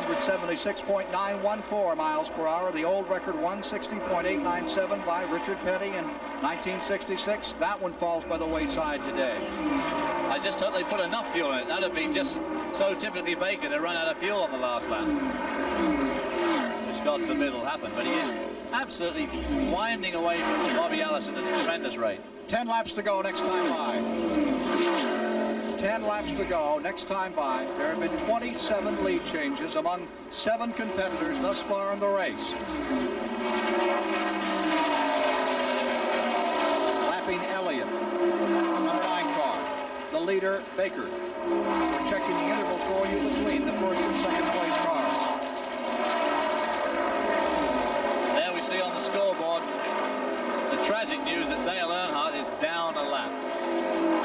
176.914 miles per hour. The old record 160.897 by Richard Petty in 1966. That one falls by the wayside today. I just hope they put enough fuel in it. That'd be just so typically Baker to run out of fuel on the last lap. Which God forbid will happen, but he is absolutely winding away from Bobby Allison at a tremendous rate. 10 laps to go next time by. 10 laps to go next time by. There have been 27 lead changes among 7 competitors thus far in the race. Lapping Elliott, number 9 car. The leader, Baker. We're checking the interval for you between the first and second place cars. There we see on the scoreboard the tragic news that Dale Earnhardt is down a lap.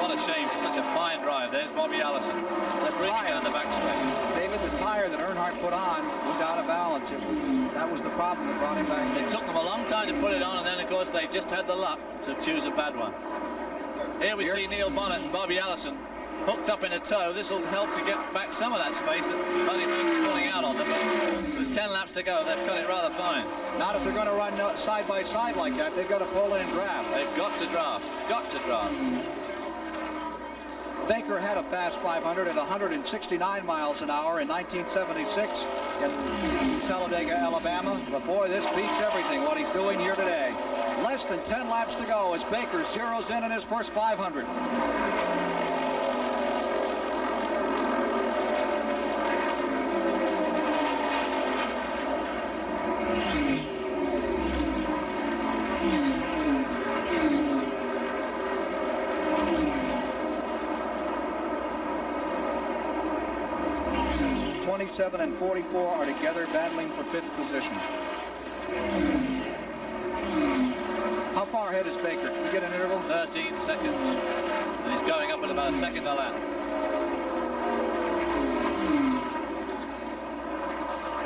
What a shame for such a fine drive. There's Bobby Allison sprinting down the back straight. David, the tire that Earnhardt put on was out of balance. That was the problem that brought him back. It took them a long time to put it on, and then, of course, they just had the luck to choose a bad one. Here we see Neil Bonnet and Bobby Allison hooked up in a tow. This will help to get back some of that space that Buddy Baker's pulling out on them. But with 10 laps to go, they've cut it rather fine. Not if they're going to run side by side like that. They've got to pull in and draft. They've got to draft. Got to draft. Baker had a fast 500 at 169 miles an hour in 1976 in Talladega, Alabama. But boy, this beats everything, what he's doing here today. Less than 10 laps to go as Baker zeroes in his first 500. 27 and 44 are together battling for 5th position. How far ahead is Baker? Can we get an interval? 13 seconds. And he's going up at about a second a lap.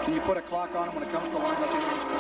Can you put a clock on him when it comes to line? Let the others come in.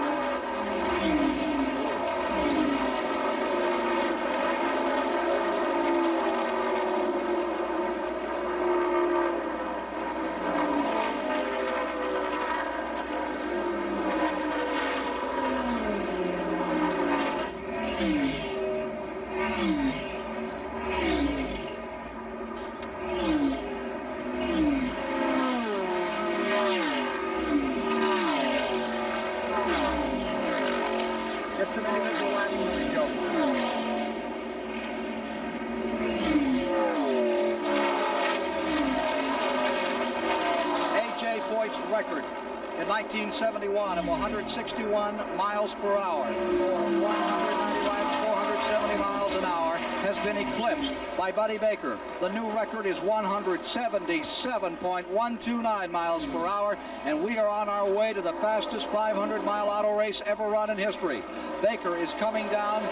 1971 of 161 miles per hour for 190 laps, 470 miles an hour has been eclipsed by Buddy Baker. The new record is 177.129 miles per hour, and we are on our way to the fastest 500-mile auto race ever run in history. Baker is coming down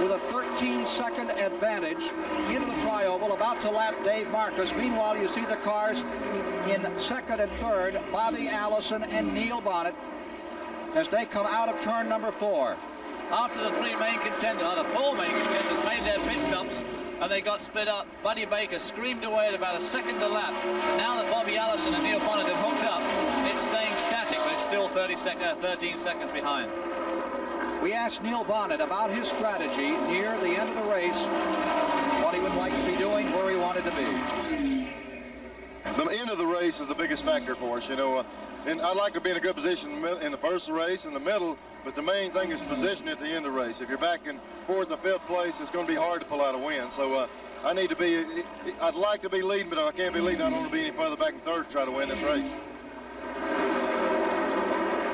with a 13-second advantage into the tri-oval, about to lap Dave Marcus. Meanwhile, you see the cars in second and third, Bobby Allison and Neil Bonnet, as they come out of turn number 4. After the 3 main contenders, the 4 main contenders made their pit stops and they got split up, Buddy Baker screamed away at about a second a lap. And now that Bobby Allison and Neil Bonnet have hooked up, it's staying static, but it's still 13 seconds behind. We asked Neil Bonnet about his strategy near the end of the race, what he would like to be doing, where he wanted to be. The end of the race is the biggest factor for us, you know. And I'd like to be in a good position in the first race, in the middle, but the main thing is position at the end of the race. If you're back in 4th or 5th place, it's going to be hard to pull out a win. So I need to be, I'd like to be leading, but if I can't be leading, I don't want to be any further back in 3rd to try to win this race.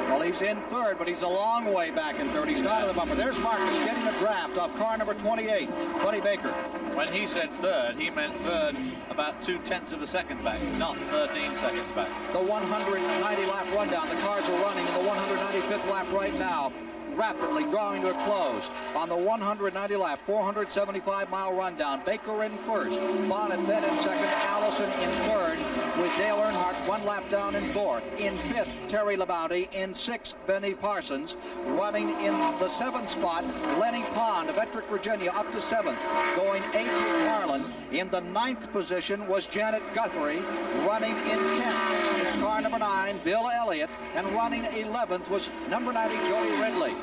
Well, he's in 3rd, but he's a long way back in 3rd. He's not in the bumper. There's Marcus getting a draft off car number 28, Buddy Baker. When he said 3rd, he meant 3rd about 2/10 of a second back, not 13 seconds back. The 190-lap rundown. The cars are running in the 195th lap right now, rapidly drawing to a close. On the 190-lap, 475-mile rundown, Baker in 1st, Bonnet then in 2nd, Allison in 3rd, with Dale Earnhardt 1 lap down in 4th. In 5th, Terry Labonte. In 6th, Benny Parsons. Running in the 7th spot, Lenny Pond of Ettrick, Virginia, up to 7th. Going 8th was Marlin. In the 9th position was Janet Guthrie. Running in 10th is car number number 9, Bill Elliott, and running 11th was number 90, Joey Ridley.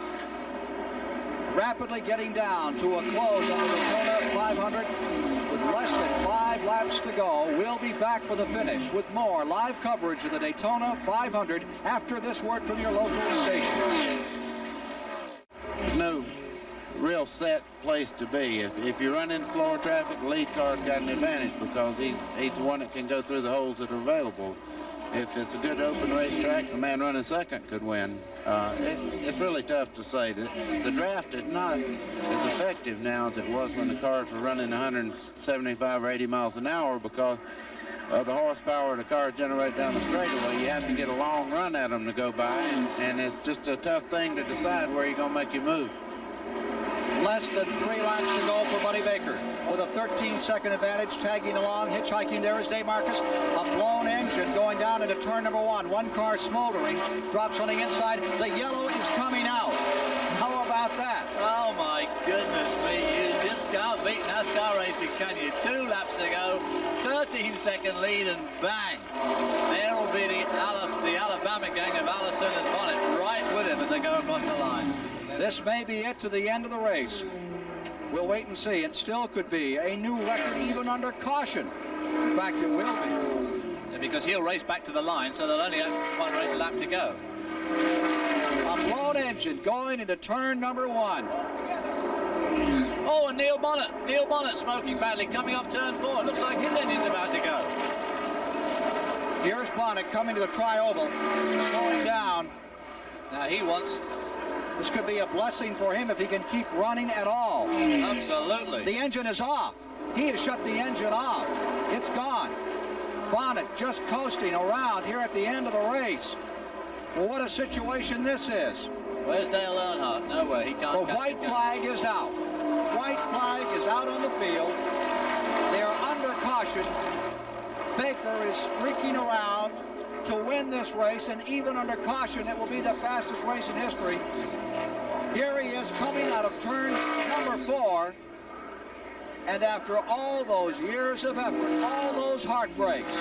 Rapidly getting down to a close on the Daytona 500 with less than 5 laps to go. We'll be back for the finish with more live coverage of the Daytona 500 after this word from your local station. No real set place to be. If you run in slower traffic, the lead car's got an advantage because he's the one that can go through the holes that are available. If it's a good open racetrack, the man running second could win. It's really tough to say. The draft is not as effective now as it was when the cars were running 175 or 80 miles an hour because of the horsepower the cars generate down the straightaway. You have to get a long run at them to go by, and it's just a tough thing to decide where you're going to make your move. Less than 3 laps to go for Buddy Baker with a 13-second advantage, tagging along, hitchhiking. There is Dave Marcus. A blown engine going down into turn number 1. One car smoldering, drops on the inside. The yellow is coming out. How about that? Oh my goodness me, you just can't beat NASCAR racing, can you? 2 laps to go, 13-second lead, and bang. There will be the Alabama gang of Allison and Bonnet right with him as they go across the line. This may be it to the end of the race. We'll wait and see. It still could be a new record even under caution. In fact, it will be. Yeah, because he'll race back to the line, so they'll only have 1 lap to go. A blown engine going into turn number 1. Oh, and Neil Bonnet smoking badly, coming off turn 4. Looks like his engine's about to go. Here's Bonnet coming to the tri-oval, slowing down. Now he wants... This could be a blessing for him if he can keep running at all. Absolutely. The engine is off. He has shut the engine off. It's gone. Bonnet just coasting around here at the end of the race. Well, what a situation this is. Where's Dale Earnhardt? Nowhere. He can't. The white flag is out. White flag is out on the field. They are under caution. Baker is streaking around to win this race, and even under caution, it will be the fastest race in history. Here he is coming out of turn number 4, and after all those years of effort, all those heartbreaks,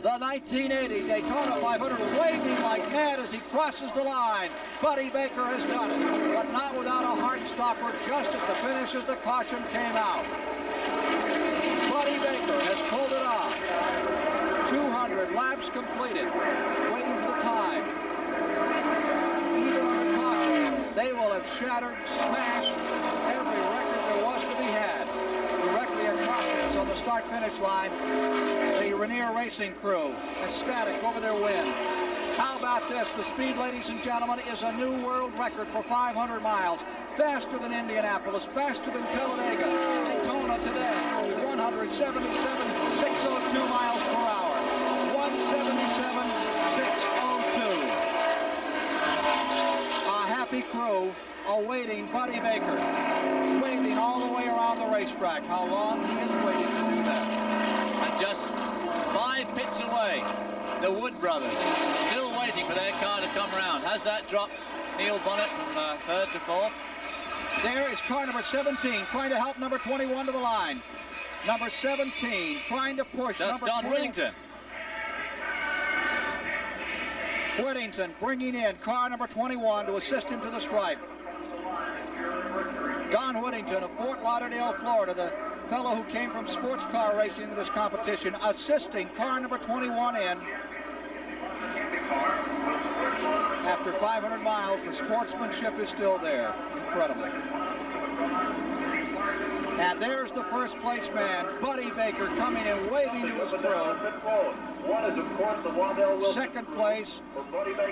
the 1980 Daytona 500 waving like mad as he crosses the line. Buddy Baker has done it, but not without a heart stopper just at the finish as the caution came out. Buddy Baker has pulled it off. 200 laps completed, waiting for the time. Even under caution, they will have shattered, smashed every record there was to be had. Directly across us on the start-finish line, the Rainier Racing crew, ecstatic over their win. How about this? The speed, ladies and gentlemen, is a new world record for 500 miles. Faster than Indianapolis, faster than Talladega. Daytona today, 177,602 miles per hour. 177,602. A happy crew awaiting Buddy Baker, waving all the way around the racetrack. How long he has waited to do that. And just 5 pits away, the Wood brothers still waiting for their car to come around. Has that dropped Neil Bonnet from 3rd to 4th? There is car number 17 trying to help number 21 to the line. Number 17 trying to push. That's number Don 20. Whittington. Whittington bringing in car number 21 to assist him to the stripe. Don Whittington of Fort Lauderdale, Florida, the fellow who came from sports car racing into this competition, assisting car number 21 in. After 500 miles, the sportsmanship is still there. Incredible. And there's the first place man, Buddy Baker, coming in, waving to his crew. Second place,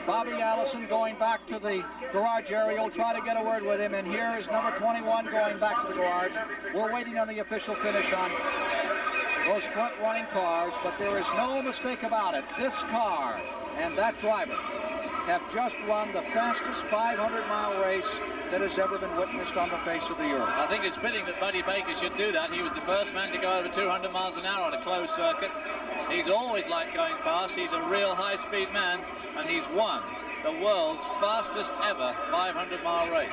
Bobby Allison going back to the garage area. We'll try to get a word with him. And here is number 21 going back to the garage. We're waiting on the official finish on those front-running cars, but there is no mistake about it. This car and that driver have just run the fastest 500-mile race that has ever been witnessed on the face of the earth. I think it's fitting that Buddy Baker should do that. He was the first man to go over 200 miles an hour on a closed circuit. He's always liked going fast. He's a real high-speed man, and he's won the world's fastest ever 500-mile race.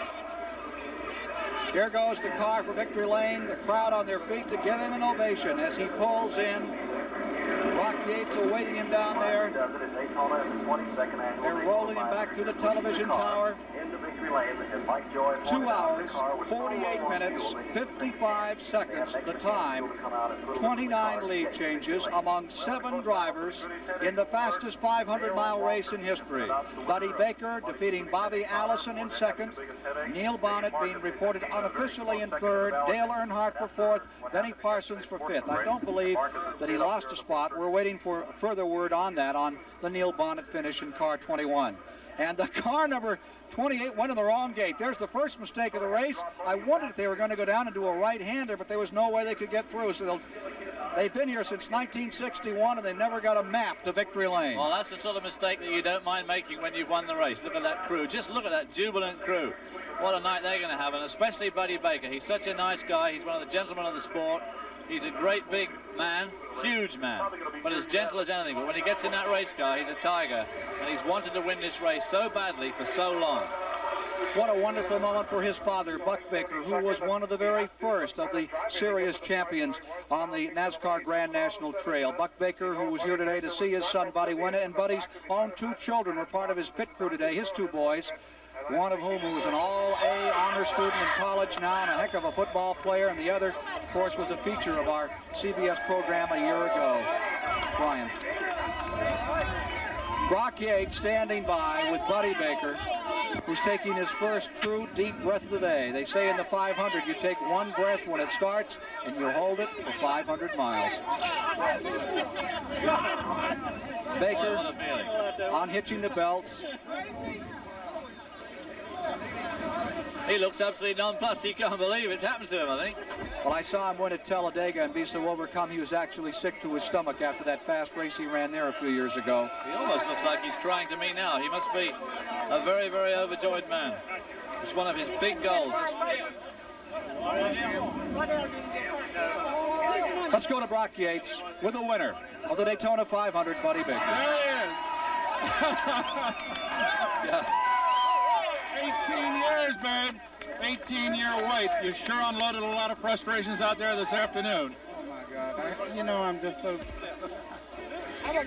Here goes the car for victory lane. The crowd on their feet to give him an ovation as he pulls in Brock Yates awaiting him down there. They're rolling him back through the television tower. 2 hours, 48 minutes, 55 seconds the time. 29 lead changes among 7 drivers in the fastest 500-mile race in history. Buddy Baker defeating Bobby Allison in second. Neil Bonnet being reported unofficially in third. Dale Earnhardt for fourth. Benny Parsons for fifth. I don't believe that he lost a spot. We're waiting for further word on that on the Neil Bonnet finish in car 21. And the car number 28 went in the wrong gate. There's the first mistake of the race. I wondered if they were going to go down and do a right-hander, but there was no way they could get through. So they've been here since 1961, and they never got a map to victory lane. Well, that's the sort of mistake that you don't mind making when you've won the race. Look at that crew. Just look at that jubilant crew. What a night they're going to have, and especially Buddy Baker. He's such a nice guy. He's one of the gentlemen of the sport. He's a great big man, huge man, but as gentle as anything. But when he gets in that race car, he's a tiger, and he's wanted to win this race so badly for so long. What a wonderful moment for his father, Buck Baker, who was one of the very first of the serious champions on the NASCAR Grand National Trail. Buck Baker, who was here today to see his son, Buddy, win it, and Buddy's own 2 children were part of his pit crew today, his 2 boys. One of whom was an all-A honor student in college now and a heck of a football player, and the other, of course, was a feature of our CBS program a year ago. Brian. Brock Yates standing by with Buddy Baker, who's taking his first true deep breath of the day. They say in the 500 you take 1 breath when it starts and you hold it for 500 miles. Baker unhitching the belts. He looks absolutely nonplussed. He can't believe it's happened to him, I think. Well, I saw him win at Talladega and be so overcome he was actually sick to his stomach after that fast race he ran there a few years ago. He almost looks like he's crying to me now. He must be a very, very overjoyed man. It's one of his big goals. Let's go to Brock Yates with the winner of the Daytona 500, Buddy Baker. There he is. Yeah. 18 years, babe. 18-year wait. You sure unloaded a lot of frustrations out there this afternoon. Oh my God! I'm just so.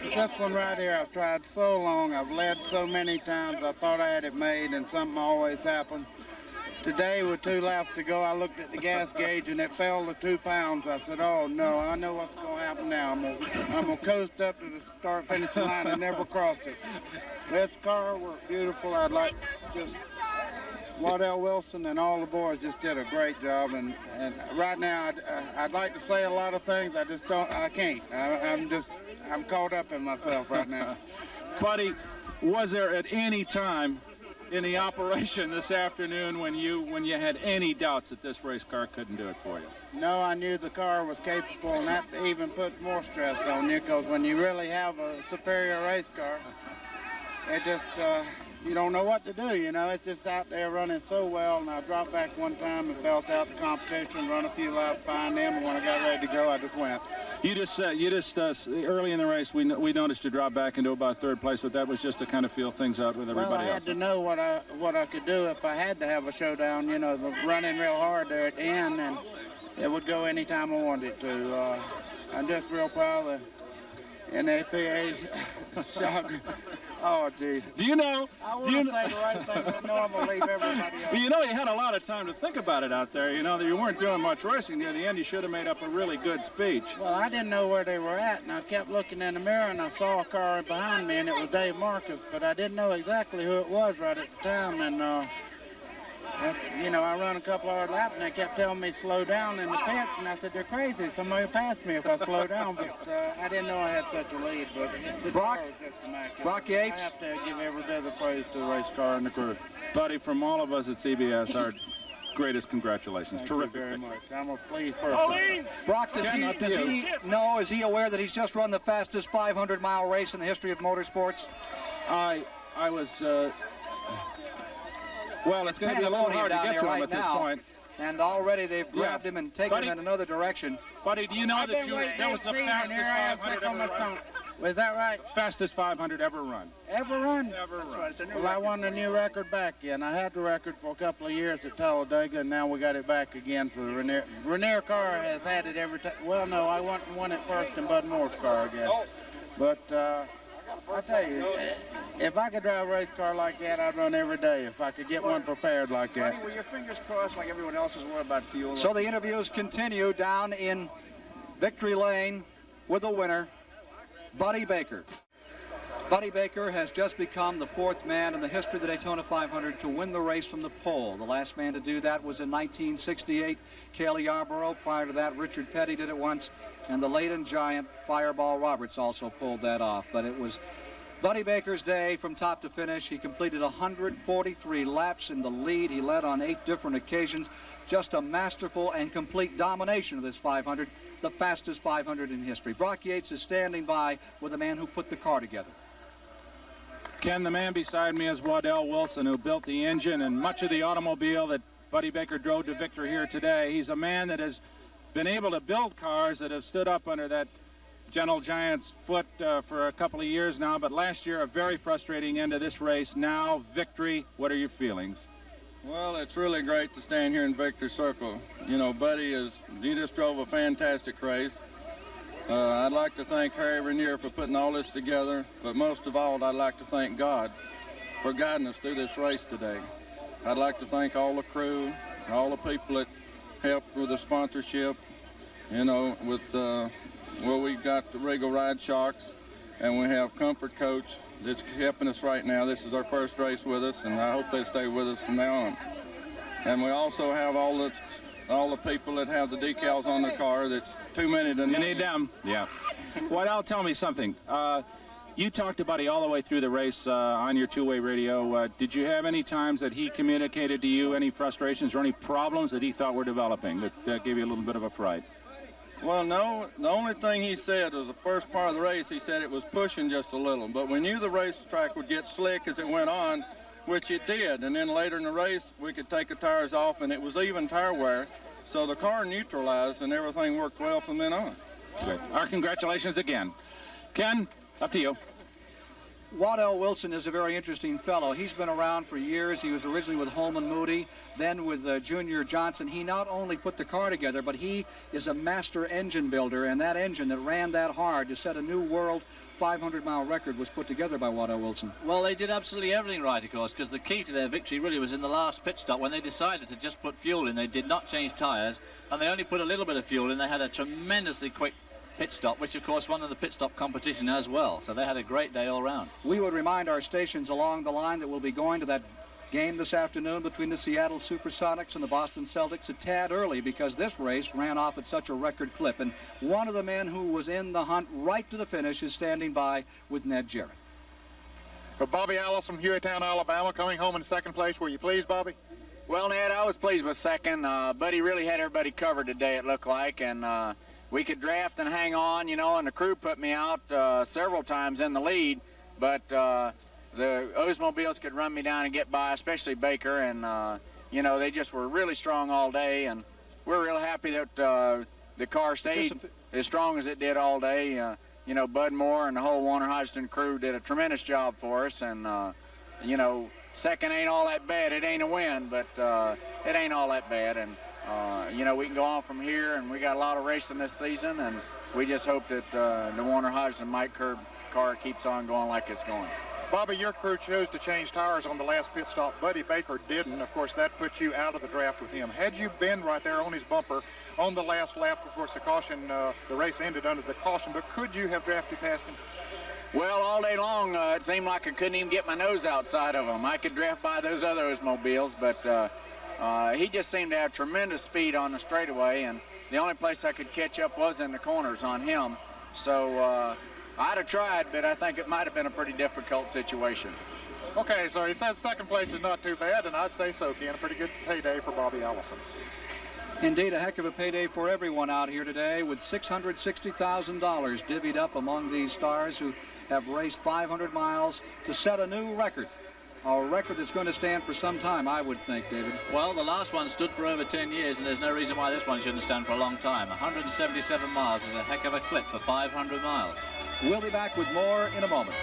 This one right here, I've tried so long. I've led so many times. I thought I had it made, and something always happened. Today, with 2 laps to go, I looked at the gas gauge, and it fell to 2 pounds. I said, "Oh no! I know what's going to happen now. I'm gonna coast up to the start-finishing line and never cross it." This car worked beautiful. I'd like just. Waddell Wilson and all the boys just did a great job, and right now I'd like to say a lot of things. I can't. I'm caught up in myself right now. Buddy, was there at any time in the operation this afternoon when you had any doubts that this race car couldn't do it for you? No, I knew the car was capable, and that even put more stress on you, because when you really have a superior race car, it just you don't know what to do, It's just out there running so well, and I dropped back one time and felt out the competition, run a few laps, find them, and when I got ready to go, I just went. You just early in the race, we noticed you drop back into about 3rd place, but that was just to kind of feel things out with everybody else. Well, I had to know what I could do if I had to have a showdown, running real hard there at the end, and it would go any time I wanted it to. I'm just real proud of the NAPA shot. Oh, gee. Do you know? I want to say the right thing, but no, I'm going to leave everybody else. Well, you had a lot of time to think about it out there. You weren't doing much racing. Near the end, you should have made up a really good speech. Well, I didn't know where they were at, and I kept looking in the mirror, and I saw a car behind me, and it was Dave Marcus, but I didn't know exactly who it was right at the time, and I run a couple hard laps, and they kept telling me slow down in the pits, and I said, they're crazy. Somebody passed me if I slow down, but I didn't know I had such a lead. But the car was just immaculate. Brock Yates. I have to give every bit of the praise to the race car and the crew. Buddy, from all of us at CBS, our greatest congratulations. Thank you very much. I'm a pleased person. Brock, is he aware that he's just run the fastest 500-mile race in the history of motorsports? I was... Well, it's going to be a little hard to get to him at this point. And already they've grabbed him and taken him in another direction. Buddy, do you know that was the fastest 500 ever run? Was that right? Fastest 500 ever run. Ever run? Ever run. Well, I won the new record back again. I had the record for a couple of years at Talladega, and now we got it back again for the Renier. Renier car has had it every time. Well, no, I won it first in Bud Moore's car again. But I tell you, if I could drive a race car like that, I'd run every day if I could get one prepared like that. Buddy, were your fingers crossed like everyone else's were about fuel? So the interviews continue down in victory lane with the winner, Buddy Baker. Buddy Baker has just become the 4th man in the history of the Daytona 500 to win the race from the pole. The last man to do that was in 1968, Cale Yarborough. Prior to that, Richard Petty did it once, and the Leyden giant Fireball Roberts also pulled that off. But it was Buddy Baker's day from top to finish. He completed 143 laps in the lead. He led on 8 different occasions. Just a masterful and complete domination of this 500, the fastest 500 in history. Brock Yates is standing by with the man who put the car together. Ken, the man beside me is Waddell Wilson, who built the engine and much of the automobile that Buddy Baker drove to victory here today. He's a man that has been able to build cars that have stood up under that gentle giant's foot for a couple of years now, but last year a very frustrating end to this race. Now victory. What are your feelings? Well, it's really great to stand here in Victory Circle. You know, Buddy he just drove a fantastic race. I'd like to thank Harry Renier for putting all this together, but most of all, I'd like to thank God for guiding us through this race today. I'd like to thank all the crew, all the people that helped with the sponsorship, you know, with, well, we got the Regal Ride Shocks, and we have Comfort Coach that's helping us right now. This is our first race with us, and I hope they stay with us from now on. And we also have all the people that have the decals on the car. That's too many to name. You need them. Yeah. Waddell, tell me something. You talked to Buddy all the way through the race on your two-way radio. Did you have any times that he communicated to you any frustrations or any problems that he thought were developing that gave you a little bit of a fright? Well, no. The only thing he said was the first part of the race, he said it was pushing just a little. But we knew the racetrack would get slick as it went on, which it did. And then later in the race, we could take the tires off, and it was even tire wear. So the car neutralized, and everything worked well from then on. Good. Our congratulations again. Ken, up to you. Waddell Wilson is a very interesting fellow. He's been around for years. He was originally with Holman Moody, then with Junior Johnson. He not only put the car together, but he is a master engine builder, and that engine that ran that hard to set a new world 500-mile record was put together by Waddell Wilson. Well, they did absolutely everything right, of course, because the key to their victory really was in the last pit stop when they decided to just put fuel in. They did not change tires, and they only put a little bit of fuel in. They had a tremendously quick pit stop, which of course won the pit stop competition as well. So they had a great day all round. We would remind our stations along the line that we'll be going to that game this afternoon between the Seattle Supersonics and the Boston Celtics a tad early, because this race ran off at such a record clip. And one of the men who was in the hunt right to the finish is standing by with Ned Jarrett. Bobby Allison from Hueytown, Alabama, coming home in second place. Were you pleased, Bobby? Well, Ned, I was pleased with second. Buddy really had everybody covered today, it looked like, and we could draft and hang on, you know, and the crew put me out several times in the lead, but the Oldsmobiles could run me down and get by, especially Baker, and, you know, they just were really strong all day, and we're real happy that the car stayed as strong as it did all day. You know, Bud Moore and the whole Warner Hodgson crew did a tremendous job for us, and, you know, second ain't all that bad. It ain't a win, but it ain't all that bad, and, you know, we can go on from here, and we got a lot of racing this season, and we just hope that the Warner Hodgson Mike Kerb car keeps on going like it's going. Bobby, your crew chose to change tires on the last pit stop. Buddy Baker didn't. Of course, that put you out of the draft with him. Had you been right there on his bumper on the last lap, of course, the caution, the race ended under the caution, but could you have drafted past him? Well, all day long, it seemed like I couldn't even get my nose outside of him. I could draft by those other Oldsmobiles, but he just seemed to have tremendous speed on the straightaway, and the only place I could catch up was in the corners on him. So I'd have tried, but I think it might have been a pretty difficult situation. Okay, so he says second place is not too bad, and I'd say so, Ken. A pretty good payday for Bobby Allison. Indeed, a heck of a payday for everyone out here today, with $660,000 divvied up among these stars who have raced 500 miles to set a new record. A record that's going to stand for some time, I would think, David. Well, the last one stood for over 10 years, and there's no reason why this one shouldn't stand for a long time. 177 miles is a heck of a clip for 500 miles. We'll be back with more in a moment.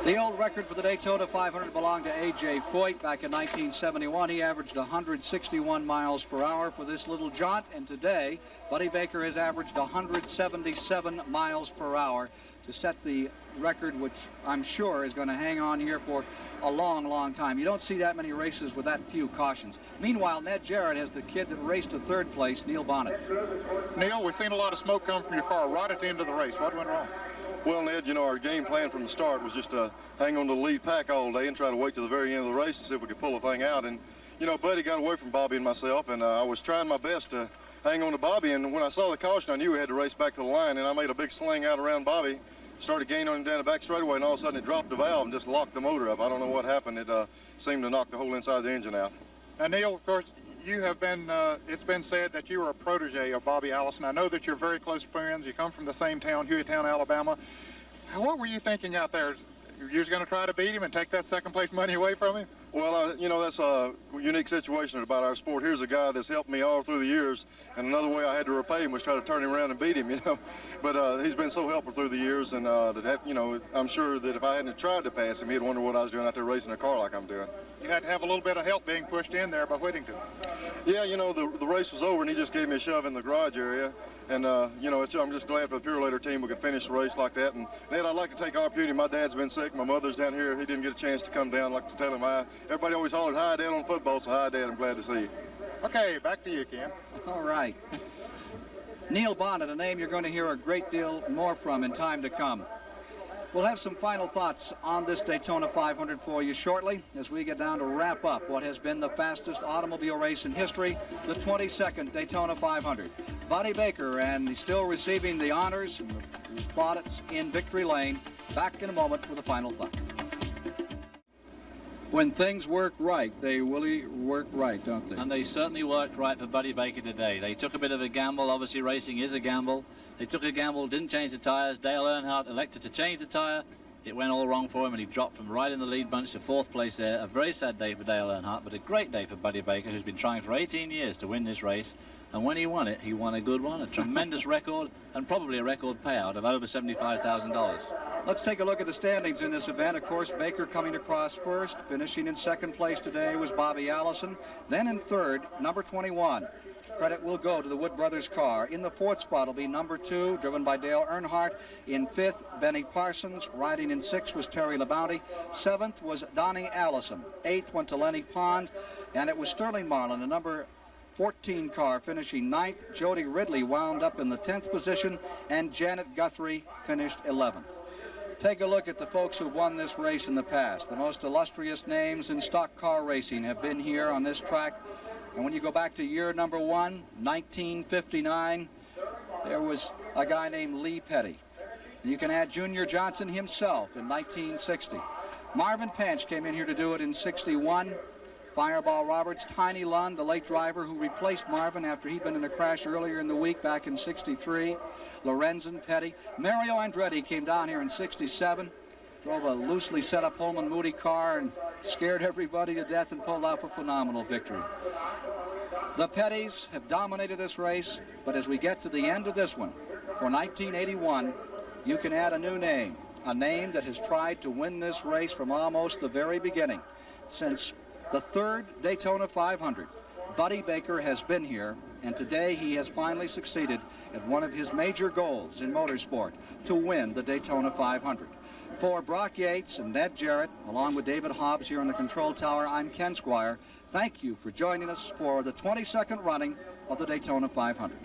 The old record for the Daytona 500 belonged to A.J. Foyt back in 1971. He averaged 161 miles per hour for this little jaunt, and today, Buddy Baker has averaged 177 miles per hour to set the record, which I'm sure is going to hang on here for a long, long time. You don't see that many races with that few cautions. Meanwhile, Ned Jarrett has the kid that raced to third place, Neil Bonnet. Neil, we've seen a lot of smoke come from your car right at the end of the race. What went wrong? Well, Ned, you know, our game plan from the start was just to hang on to the lead pack all day and try to wait to the very end of the race to see if we could pull the thing out. And, you know, Buddy got away from Bobby and myself, and I was trying my best to hang on to Bobby. And when I saw the caution, I knew we had to race back to the line, and I made a big sling out around Bobby, started gaining on him down the back straightaway, and all of a sudden it dropped the valve and just locked the motor up. I don't know what happened. It seemed to knock the whole inside of the engine out. Now, Neil, of course, you have been, it's been said that you are a protege of Bobby Allison. I know that you're very close friends. You come from the same town, Hueytown, Alabama. What were you thinking out there? You're just going to try to beat him and take that second place money away from him? Well, you know, that's a unique situation about our sport. Here's a guy that's helped me all through the years, and another way I had to repay him was try to turn him around and beat him, you know. But he's been so helpful through the years, and you know, I'm sure that if I hadn't tried to pass him, he'd wonder what I was doing out there racing a car like I'm doing. You had to have a little bit of help being pushed in there by Whittington. Yeah, you know, the race was over, and he just gave me a shove in the garage area. And, you know, I'm just glad for the Purelator team we could finish the race like that. And, Ned, I'd like to take the opportunity. My dad's been sick. My mother's down here. He didn't get a chance to come down. I'd like to tell him hi. Everybody always hollered, hi, Dad, on football. So, hi, Dad, I'm glad to see you. Okay, back to you, Ken. All right. Neil Bonnet, a name you're going to hear a great deal more from in time to come. We'll have some final thoughts on this Daytona 500 for you shortly as we get down to wrap up what has been the fastest automobile race in history, the 22nd Daytona 500. Buddy Baker, and he's still receiving the honors and the plaudits in victory lane. Back in a moment for the final thought. When things work right, they really work right, don't they? And they certainly worked right for Buddy Baker today. They took a bit of a gamble. Obviously, racing is a gamble. They took a gamble, didn't change the tires. Dale Earnhardt elected to change the tire. It went all wrong for him, and he dropped from right in the lead bunch to fourth place there. A very sad day for Dale Earnhardt, but a great day for Buddy Baker, who's been trying for 18 years to win this race. And when he won it, he won a good one, a tremendous record, and probably a record payout of over $75,000. Let's take a look at the standings in this event. Of course, Baker coming across first. Finishing in second place today was Bobby Allison. Then in third, number 21. Credit will go to the Wood Brothers car. In the fourth spot will be number 2, driven by Dale Earnhardt. In fifth, Benny Parsons. Riding in sixth was Terry LaBounty. Seventh was Donnie Allison. Eighth went to Lenny Pond. And it was Sterling Marlin, the number 14 car, finishing ninth. Jody Ridley wound up in the 10th position. And Janet Guthrie finished 11th. Take a look at the folks who've won this race in the past. The most illustrious names in stock car racing have been here on this track. And when you go back to year number 1, 1959, there was a guy named Lee Petty. And you can add Junior Johnson himself in 1960. Marvin Panch came in here to do it in 61. Fireball Roberts, Tiny Lund, the late driver who replaced Marvin after he'd been in a crash earlier in the week back in 63. Lorenzen Petty. Mario Andretti came down here in 67. Drove a loosely set up Holman Moody car and scared everybody to death and pulled off a phenomenal victory. The Pettys have dominated this race, but as we get to the end of this one, for 1981, you can add a new name, a name that has tried to win this race from almost the very beginning. Since the third Daytona 500, Buddy Baker has been here, and today he has finally succeeded at one of his major goals in motorsport, to win the Daytona 500. For Brock Yates and Ned Jarrett, along with David Hobbs here in the control tower, I'm Ken Squire. Thank you for joining us for the 22nd running of the Daytona 500.